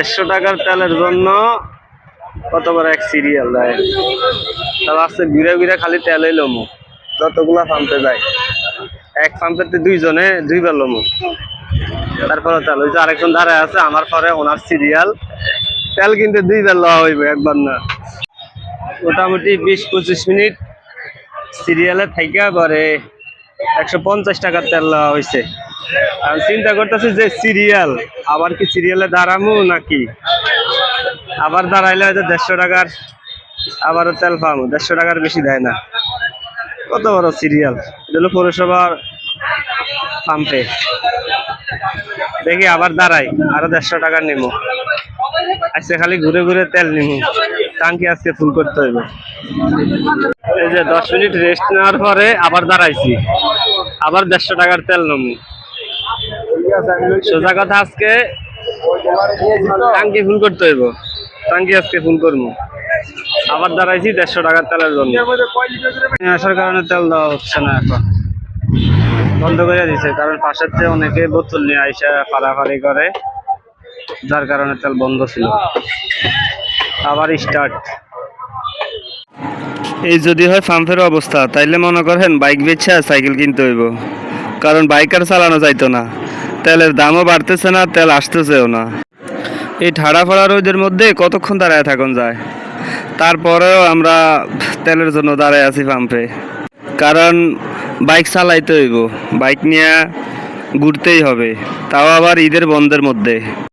150 টাকার তেলের জন্য কত বড় এক সিরিয়াল দেয়। তাহলে আজকে ঘুরে ঘুরে খালি তেলই লমু, যতগুলা পাম্পে যায় এক পাম্পেতে দুইজনে দুইবার লমু। তারপরে তেল ওই যে আরেকজন দাঁড়ায় আছে আমার পরে, ওনার সিরিয়াল, তেল কিনতে দুইবার লওয়া হইবে, একবার না। মোটামুটি 20-25 মিনিট সিরিয়ালে থাইকা পরে 150 টাকার তেল লওয়া হয়েছে। আমি চিন্তা করতেছি যে সিরিয়াল আবার কি সিরিয়ালে দাঁড়ামু নাকি আবার দাঁড়াইলে হয়তো 150 টাকার আবারও তেল পাবো। 150 টাকার বেশি দেয় না। কত বড় সিরিয়াল, এটা পৌরসভার পাম্পে। দেখি আবার দাঁড়াই, আরো 150 টাকার নিমু। আজকে খালি ঘুরে ঘুরে তেল নিমু, টাঙ্কি আজকে ফুল করতে হইবে। এই যে 10 মিনিট রেস্ট নেওয়ার পরে আবার দাঁড়াইছি, আবার 150 টাকার তেল নেবো। সোজা কথা আজকে টাঙ্কি ফুল করতে হইব, টাঙ্কি আজকে ফুল করবো। আবার দাঁড়াইছি 150 টাকার তেলের জন্য। আসার কারণে তেল দেওয়া হচ্ছে না, এখন বন্ধ করে দিছে, কারণ পাশের থেকে অনেকে বোতল নিয়ে আইসা ফাড়াফাড়ি করে, যার কারণে তেল বন্ধ ছিল। আবার স্টার্ট। এই যদি হয় পাম্পের অবস্থা, তাইলে মনে করেন বাইক বেচা সাইকেল কিনতে হইব, কারণ বাইক আর চালানো যাইতো না। তেলের দামও বাড়তেছে না, তেল আসতেছেও না। এই ঠাড়া ফাড়া রোদের মধ্যে কতক্ষণ দাঁড়ায় থাকুন যায়। তারপরেও আমরা তেলের জন্য দাঁড়ায় আছি পাম্পে, কারণ বাইক চালাইতে হইব, বাইক নিয়ে ঘুরতেই হবে, তাও আবার ঈদের বন্ধের মধ্যে।